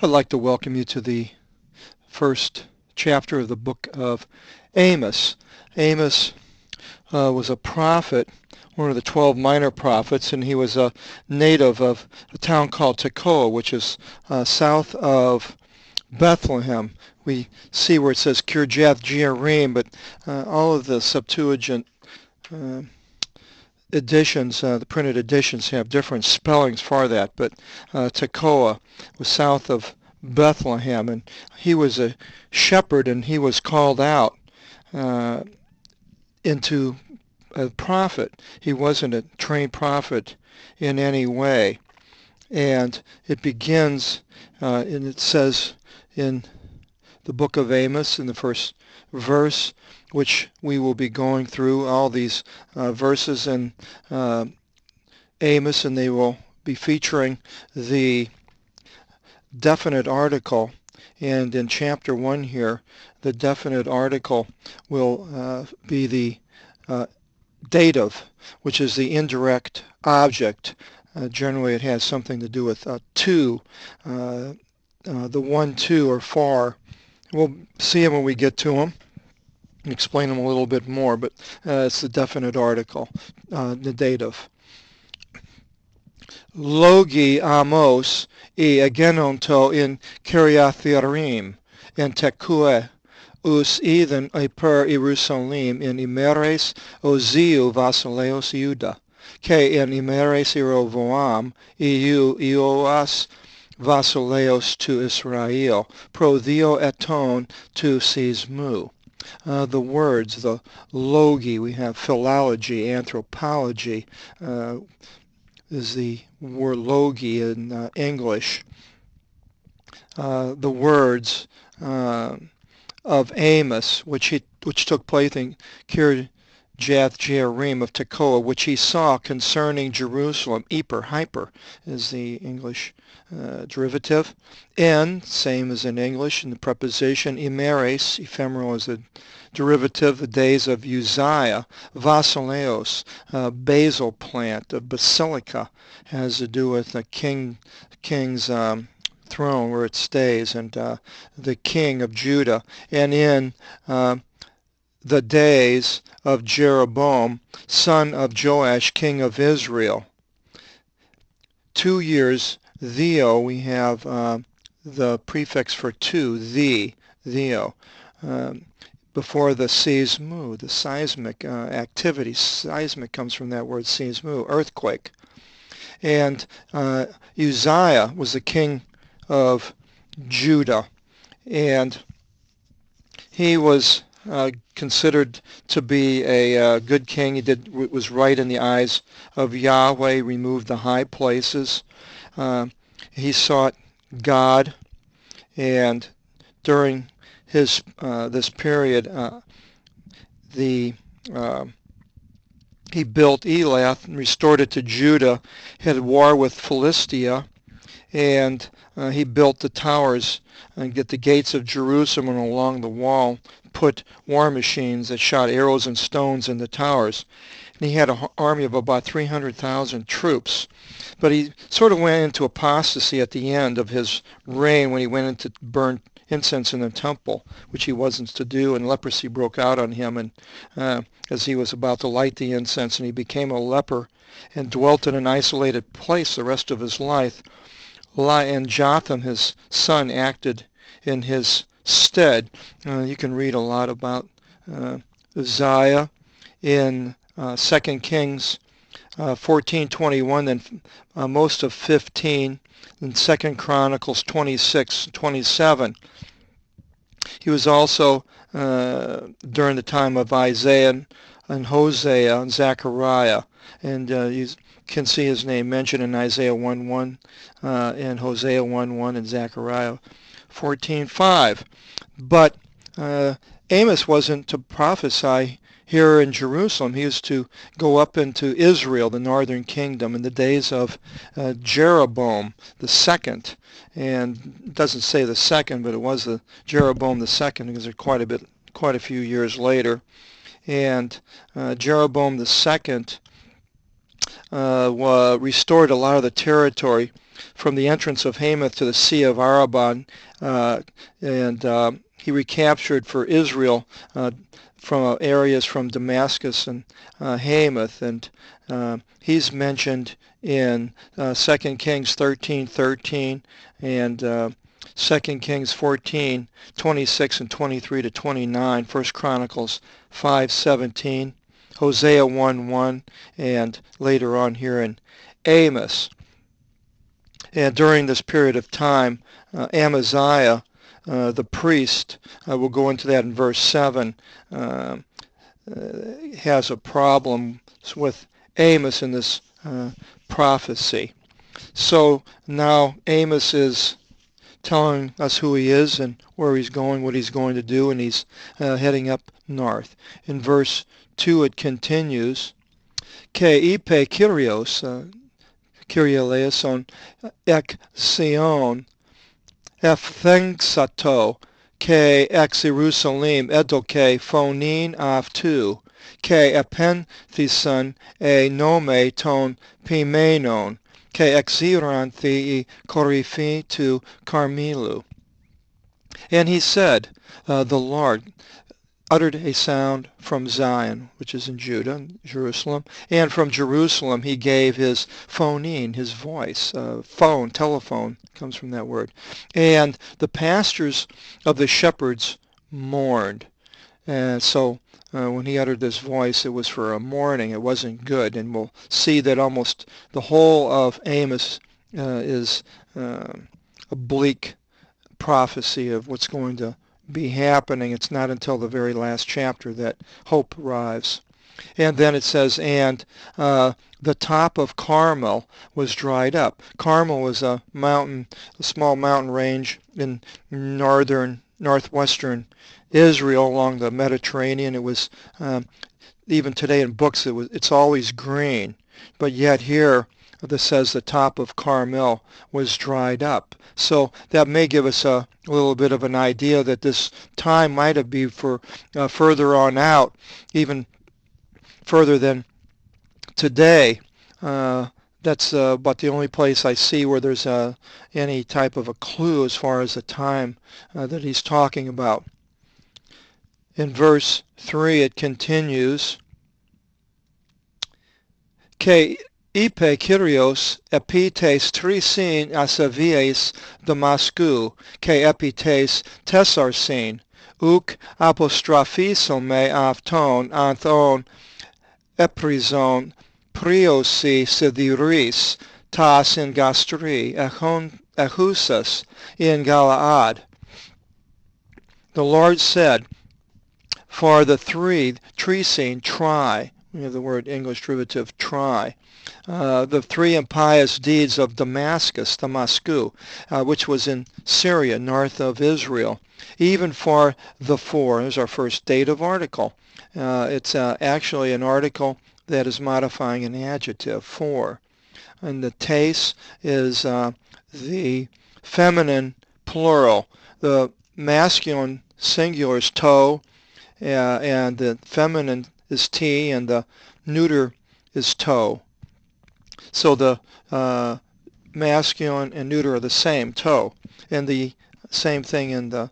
I'd like to welcome you to the first chapter of the book of Amos. Amos was a prophet, one of the 12 minor prophets, and he was a native of a town called Tekoa, which is south of Bethlehem. We see where it says Kirjath Jearim, but all of the Septuagint editions, the printed editions, have different spellings for that, but Tekoa was south of Bethlehem, and he was a shepherd, and he was called out into a prophet. He wasn't a trained prophet in any way, and it begins, and it says in the book of Amos, in the first verse, which we will be going through all these verses in Amos, and they will be featuring the definite article. And in chapter 1 here, the definite article will be the dative, which is the indirect object. Generally, it has something to do with to, the one, to, or for. We'll see them when we get to them and explain them a little bit more, but it's the definite article, the dative. Logi Amos e agenonto in Kiriath Yearim en Tekoa us Eden per Jerusalem in imeres oziu vasileos Juda, ke in imeres Jeroboam iu Ioas vasileos to Israel, pro dio eton to sismu. The words, the logi, we have philology, anthropology, is the word logi in English. The words of Amos, which took place in Kirjath Jearim of Tekoa, which he saw concerning Jerusalem. Hyper is the English derivative. En, same as in English, in the preposition. Imeres, ephemeral, is the derivative. The days of Uzziah. Vasileos, basil plant. Basilica has to do with the king's throne where it stays, and the king of Judah. And in the days of Jeroboam, son of Joash, king of Israel. 2 years, theo, we have the prefix for two, theo, before the seismu, the seismic activity. Seismic comes from that word seismu, earthquake. And Uzziah was the king of Judah, and he was considered to be a good king. He did what was right in the eyes of Yahweh, removed the high places. He sought God, and during his this period, he built Elath and restored it to Judah. He had war with Philistia, and he built the towers and get the gates of Jerusalem, and along the wall put war machines that shot arrows and stones in the towers. And he had an army of about 300,000 troops. But he sort of went into apostasy at the end of his reign when he went in to burn incense in the temple, which he wasn't to do, and leprosy broke out on him, and as he was about to light the incense, and he became a leper and dwelt in an isolated place the rest of his life. And Jotham, his son, acted in his stead. You can read a lot about Uzziah in 2 Kings 14:21, then most of 15, and 2 Chronicles 26:27. He was also during the time of Isaiah and Hosea and Zechariah, and you can see his name mentioned in Isaiah 1:1 and Hosea 1:1 and Zechariah 14:5. But Amos wasn't to prophesy here in Jerusalem. He was to go up into Israel, the northern kingdom, in the days of Jeroboam the second. And it doesn't say the second, but it was the Jeroboam the second, because they're quite a few years later. And Jeroboam the second restored a lot of the territory from the entrance of Hamath to the Sea of Arabah, and he recaptured for Israel from areas from Damascus and Hamath, and he's mentioned in 2 Kings 13:13 and 2 Kings 14:26 and 23 to 29, 1 Chronicles 5:17, Hosea 1:1, and later on here in Amos. And during this period of time, Amaziah, the priest, we'll go into that in verse 7, has a problem with Amos in this prophecy. So now Amos is telling us who he is and where he's going, what he's going to do, and he's heading up north. In verse 2 it continues, Ke ipe Kyrios, Kyrie eleison, ek Sion, epthengsato, ke ex Jerusalem edoke phonin avtu, ke epenthyson e nome ton pimenon, ke exiranthi corrifi to Carmelu. And he said, the Lord uttered a sound from Zion, which is in Judah, Jerusalem, and from Jerusalem he gave his phonin, his voice. Phone, telephone, comes from that word. And the pastors of the shepherds mourned. And so when he uttered this voice, it was for a mourning. It wasn't good. And we'll see that almost the whole of Amos is a bleak prophecy of what's going to be happening. It's not until the very last chapter that hope arrives. And then it says, and the top of Carmel was dried up. Carmel was a mountain, a small mountain range in northwestern Israel along the Mediterranean. It was, even today in books, it's always green. But yet here, this says the top of Carmel was dried up. So that may give us a little bit of an idea that this time might have been for further on out, even further than today. That's about the only place I see where there's any type of a clue as far as the time that he's talking about. In verse 3 it continues, Ke Ipe Kyrios epites trisin asavies Damasku, ke epites tesarsin, uk apostrophisome avton anthon eprizon priosi sidiris tas in gastri echusas in Galaad. The Lord said, for the trisin, try, we have the word English derivative try, the three impious deeds of Damascus, which was in Syria, north of Israel, even for the four. There's our first dative article. It's actually an article that is modifying an adjective, for. And the tes is the feminine plural. The masculine singular is to, and the feminine is t, and the neuter is to. So the masculine and neuter are the same, to, and the same thing in the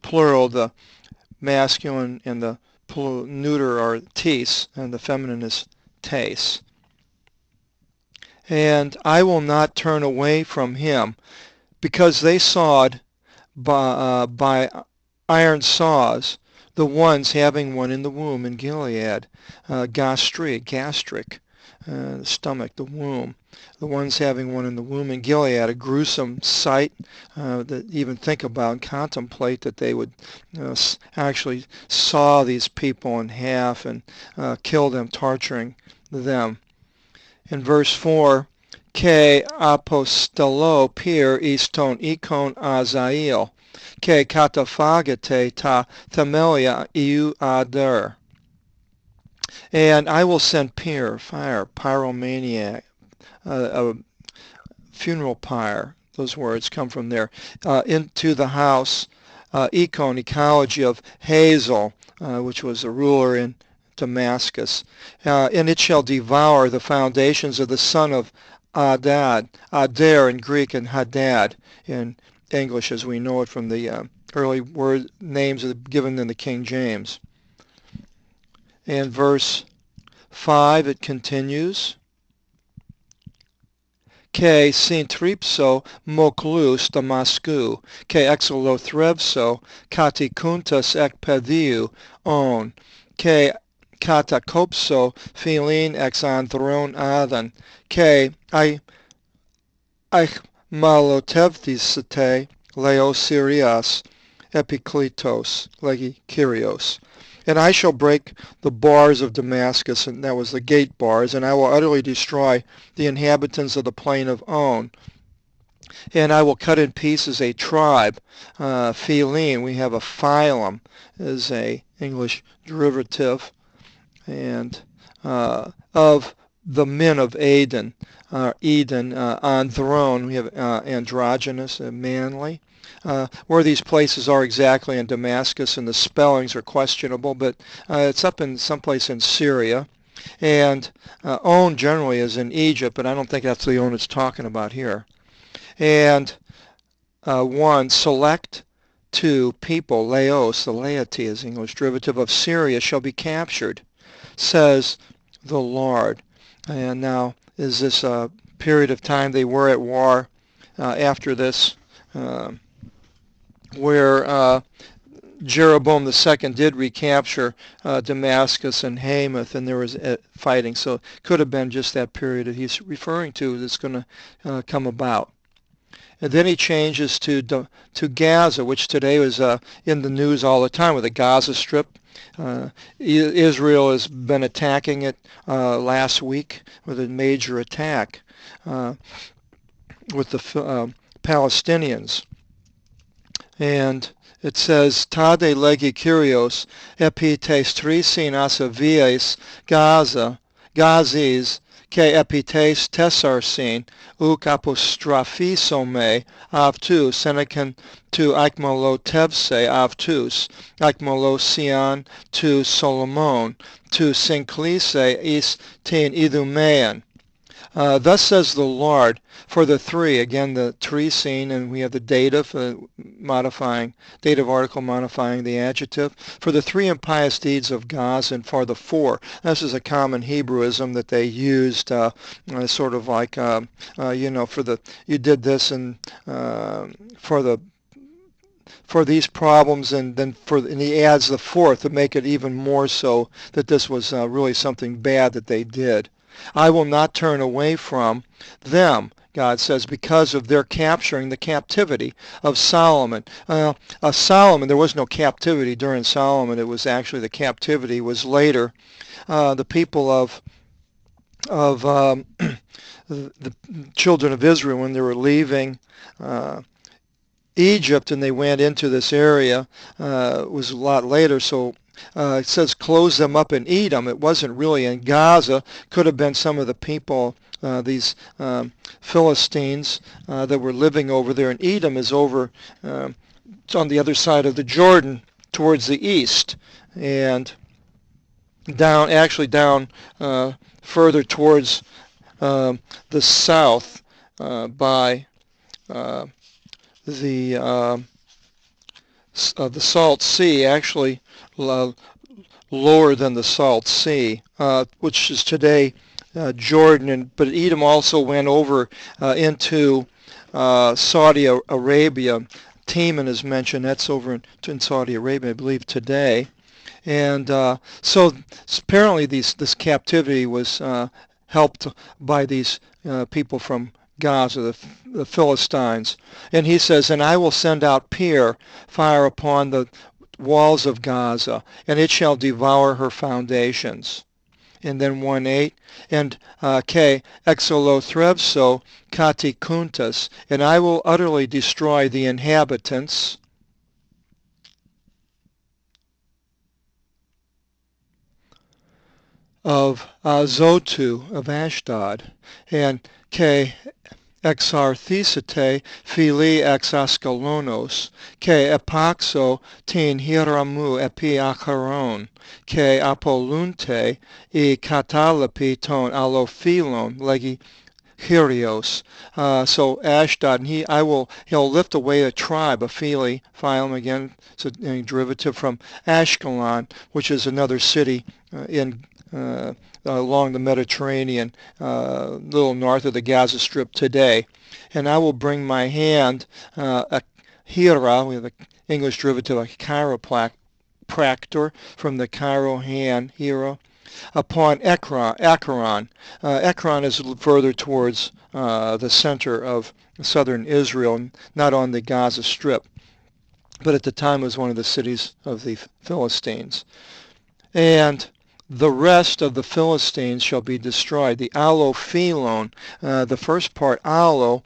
plural. The masculine and the neuter are tes, and the feminine is tes. And I will not turn away from him, because they sawed by iron saws the ones having one in the womb in Gilead, gastric, the stomach, the womb. The ones having one in the womb in Gilead, a gruesome sight that even think about and contemplate that they would actually saw these people in half and kill them, torturing them. In verse 4, Ke apostolo pir iston ikon azail, ke katafagate ta themelia iu ader. And I will send fire, pyromaniac, a funeral pyre, those words come from there, into the house, ecology of Hazael, which was a ruler in Damascus, and it shall devour the foundations of the son of Adad, Adair in Greek, and Hadad in English, as we know it from the early word names given in the King James. And verse 5, it continues. Ke sintripso moklus Damasku, ke exolothrevso katikuntas ekpediu on, ke katakopso philin exanthron adhan, ke malotevthisate leosirias epikletos legi kyrios. And I shall break the bars of Damascus, and that was the gate bars, and I will utterly destroy the inhabitants of the plain of On. And I will cut in pieces a tribe, philin. We have a phylum, is a English derivative, and of the men of Eden. Eden, on throne, we have androgynous, manly. Where these places are exactly in Damascus, and the spellings are questionable, but it's up in someplace in Syria. And On generally is in Egypt, but I don't think that's the On it's talking about here. And 1, select 2, people, laos, the laity is English derivative of Syria, shall be captured, says the Lord. And now, is this a period of time they were at war after this, where Jeroboam II did recapture Damascus and Hamath, and there was fighting. So it could have been just that period that he's referring to that's going to come about. And then he changes to Gaza, which today was in the news all the time with the Gaza Strip. Israel has been attacking it last week with a major attack with the Palestinians. And it says, Tade legi Kyrios epites trisin asavies Gaza, Gazis, ke epites tesarsin, uk apostrophisome avtu, senecan tu aikmalotevse avtus, aikmalosian tu Solomon, tu synclise is ten idumean. Thus says the Lord, for the three, again the tree scene, and we have the dative dative article modifying the adjective, for the three impious deeds of Gaza, and for the four. This is a common Hebrewism that they used, sort of like, you did this and for these problems, and then and he adds the fourth to make it even more so that this was really something bad that they did. I will not turn away from them, God says, because of their capturing the captivity of Solomon. Solomon, there was no captivity during Solomon. It was actually the captivity was later. The people of the children of Israel, when they were leaving Egypt and they went into this area, was a lot later. So it says close them up and eat them. It wasn't really in Gaza. Could have been some of the people, these Philistines that were living over there. And Edom is over on the other side of the Jordan towards the east, and down further towards the south by the Salt Sea, actually lower than the Salt Sea, which is today Jordan. But Edom also went over into Saudi Arabia. Teman is mentioned. That's over in Saudi Arabia, I believe, today. And so apparently this captivity was helped by these people from Gaza, the Philistines. And he says, and I will send out fire upon the walls of Gaza, and it shall devour her foundations. And then 1:8, and ke exolothrevso katikuntas, and I will utterly destroy the inhabitants of Azotu, of Ashdod, and ke exarthesite phili ex Ascalonos, ke epaxo tin hiramu epi acharon, ke apolunte e catalapi ton allophilon legi Kyrios. So Ashdod, and he'll lift away a tribe, a phylum again, it's a derivative from Ashkelon, which is another city in along the Mediterranean, little north of the Gaza Strip today. And I will bring my hand, a hira, we have the English derivative, a chiropractor, from the chiro hand, hira, upon Ekron. Ekron is further towards the center of southern Israel, not on the Gaza Strip, but at the time was one of the cities of the Philistines. And the rest of the Philistines shall be destroyed. The allophelon, the first part, allo,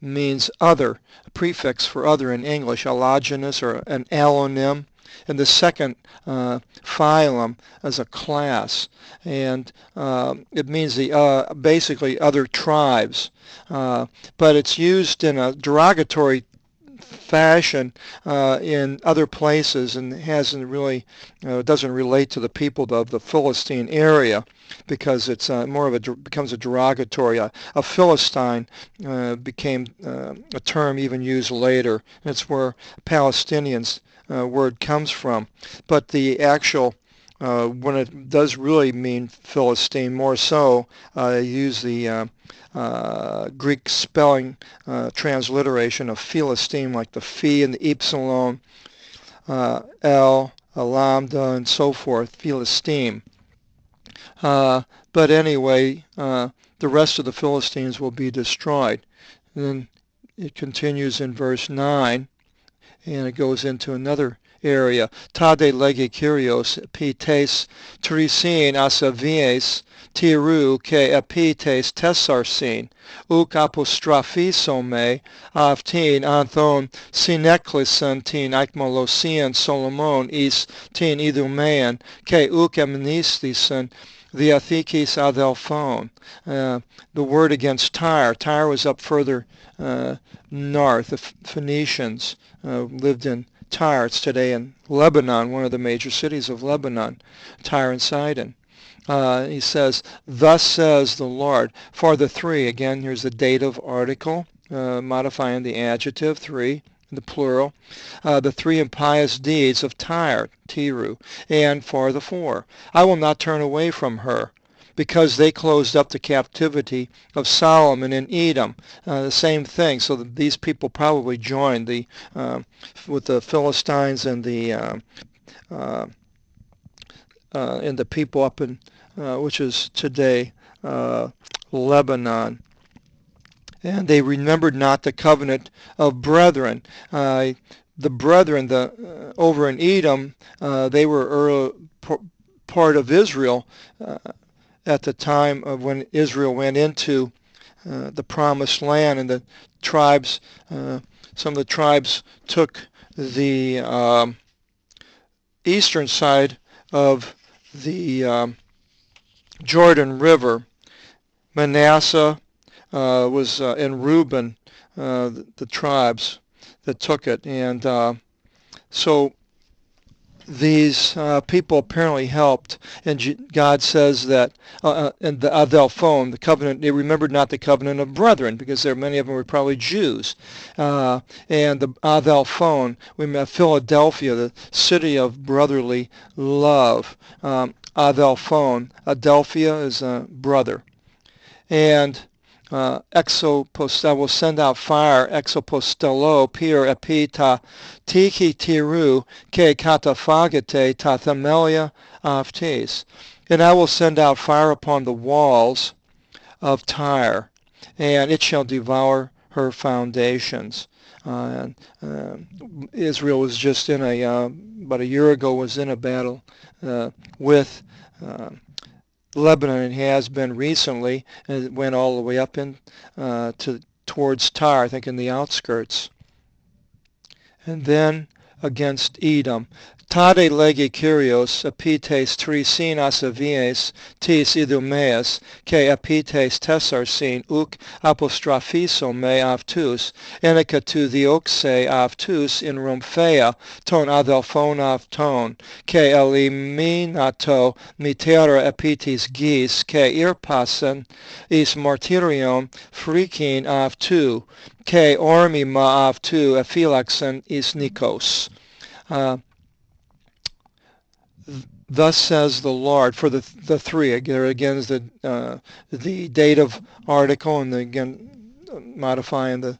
means other, a prefix for other in English, allogenous or an allonym. And the second phylum as a class, and it means the basically other tribes, but it's used in a derogatory fashion in other places, and hasn't really doesn't relate to the people of the Philistine area, because it's more of becomes a derogatory. A Philistine became a term even used later. It's where Palestinians word comes from, but the actual when it does really mean Philistine, more so use the Greek spelling transliteration of Philistine, like the phi and the epsilon, L, a lambda, and so forth, Philistine. But anyway, the rest of the Philistines will be destroyed. And then it continues in verse 9, and it goes into another area. Tade lege Kyrios epites trisin asavies tiru ke epites tesarsin uk apostrophizome avtin anthon sineklisan tin aikmolosian Solomon is tin idumean ke uk amnistisan the Athikis Adelphon. The word against Tyre. Tyre was up further north. The Phoenicians lived in Tyre. It's today in Lebanon, one of the major cities of Lebanon, Tyre and Sidon. He says, thus says the Lord, for the three, again, here's the dative article, modifying the adjective, three, the plural, the three impious deeds of Tyre, Tiru, and for the four. I will not turn away from her, because they closed up the captivity of Solomon in Edom. The same thing. So these people probably joined with the Philistines and the people up in which is today Lebanon. And they remembered not the covenant of brethren. The brethren, over in Edom, they were part of Israel at the time of when Israel went into the promised land, and the tribes, some of the tribes took the eastern side of the Jordan River. Manasseh was and Reuben, the tribes that took it, and so these people apparently helped, and God says that, and the Adelphon, the covenant, they remembered not the covenant of brethren, because many of them were probably Jews, and the Adelphon, we met Philadelphia, the city of brotherly love. Adelphon, Adelphia is a brother, and I will send out fire, exopostello, pir epita, tiki tiru, ke katafagete, tathamelia aftes. And I will send out fire upon the walls of Tyre, and it shall devour her foundations. Israel was just in about a year ago, was in a battle with Lebanon. It has been recently, and it went all the way up towards Tyre, I think in the outskirts. And then against Edom. Tade legi Kyrios epites trisin asavies tis idumeas ke epites tesarsin uk apostrophiso me avtus enica tu dioxe avtus in Romphea ton adelphon avton ke eliminato mitera epitis gis ke irpasen is martyrion frikin avtu ke ormima avtu ephilaxen is Nikos. Thus says the Lord, for the three. There again is the dative article, and again modifying the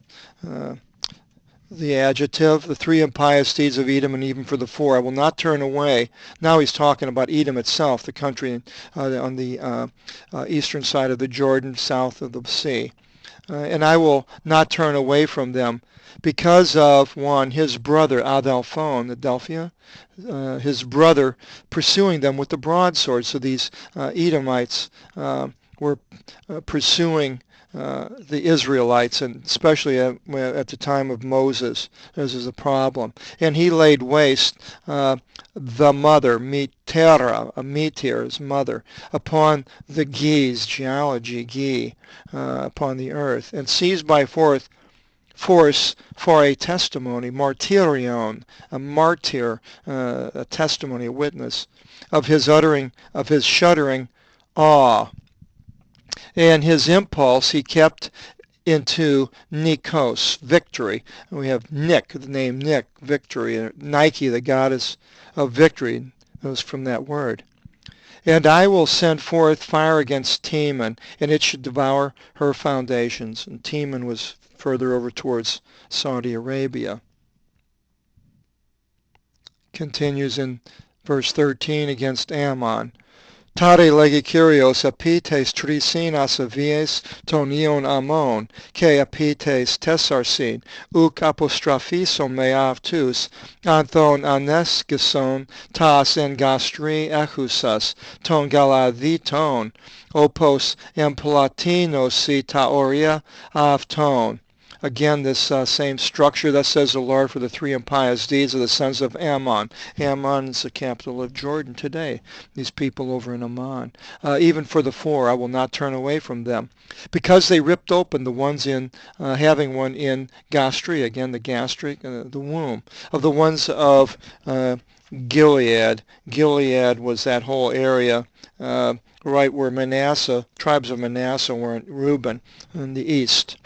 adjective. The three impious deeds of Edom, and even for the four, I will not turn away. Now he's talking about Edom itself, the country on the eastern side of the Jordan, south of the sea. And I will not turn away from them because of, one, his brother Adelphon, Adelphia, his brother pursuing them with the broadsword. So these Edomites were pursuing the Israelites, and especially at the time of Moses. This is a problem. And he laid waste the mother, Mitera, Meteor's mother, upon the Gis, geology, Gi, upon the earth, and seized by force for a testimony, martyrion, a martyr, a testimony, a witness, of his shuddering awe. And his impulse he kept into Nikos, victory. And we have Nick, the name Nick, victory, Nike, the goddess of victory. That was from that word. And I will send forth fire against Teman, and it should devour her foundations. And Teman was further over towards Saudi Arabia. Continues in verse 13 against Ammon. Tare legi Kyrios epites trisin asavies ton ion Ammon, ke epites tesarsin, uk apostrophison me avtus, anthon aneskison tas en gastri echusas, ton galadhiton, opos emplatinosi taoria avton. Again, this same structure. Thus says the Lord, for the three impious deeds of the sons of Ammon. Ammon is the capital of Jordan today. These people over in Ammon. Even for the four, I will not turn away from them, because they ripped open the ones in having one in gastri. Again, the gastric, the womb of the ones of Gilead. Gilead was that whole area. Right where Manasseh, tribes of Manasseh were in Reuben in the east,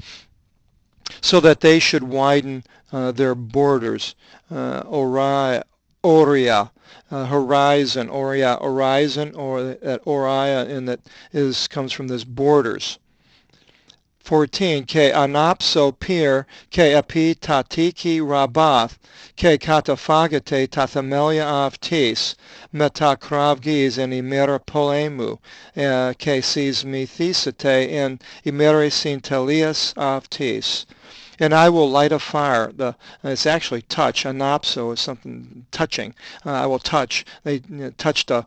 so that they should widen their borders. Oria, horizon, Oria, horizon, or that Oria, and that comes from this borders. 14. Ke anapso pir ke epi tatiki rabath ke katafagate tathamelia avtis metakravgis en imera polemu ke sismithisate en imerisintelias avtis. And I will light a fire. It's actually touch. Anapso is something touching. I will touch. They touched a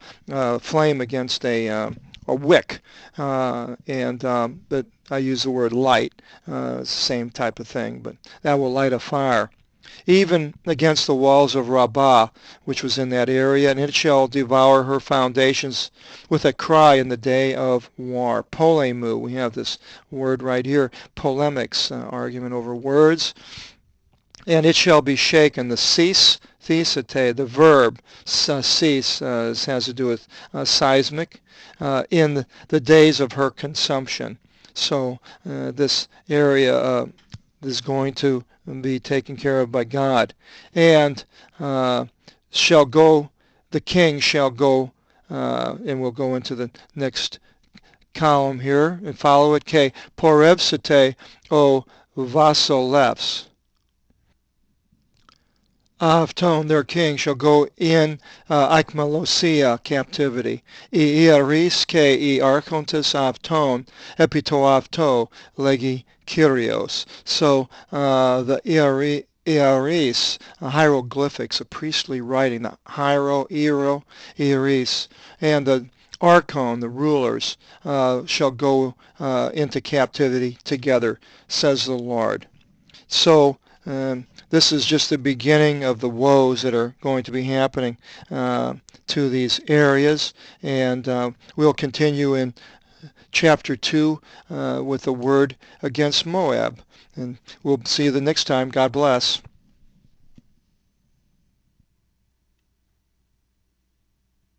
flame against a wick, but I use the word light. It's the same type of thing, but that will light a fire. Even against the walls of Rabbah, which was in that area, and it shall devour her foundations with a cry in the day of war. Polemu, we have this word right here, polemics, argument over words. And it shall be shaken. The cease, thesate, the verb cease has to do with seismic, in the days of her consumption. So this area is going to be taken care of by God. And the king shall go, and we'll go into the next column here and follow it. K. Porevsate o vasolefs. Avton, their king, shall go in Aikmalosia captivity. Iaris ke archontes avton epito avto legi Kyrios. So the Iaris, hieroglyphics, a priestly writing, the Iris, and the Archon, the rulers, shall go into captivity together, says the Lord. So this is just the beginning of the woes that are going to be happening to these areas, and we'll continue in chapter 2 with the word against Moab. And we'll see you the next time. God bless.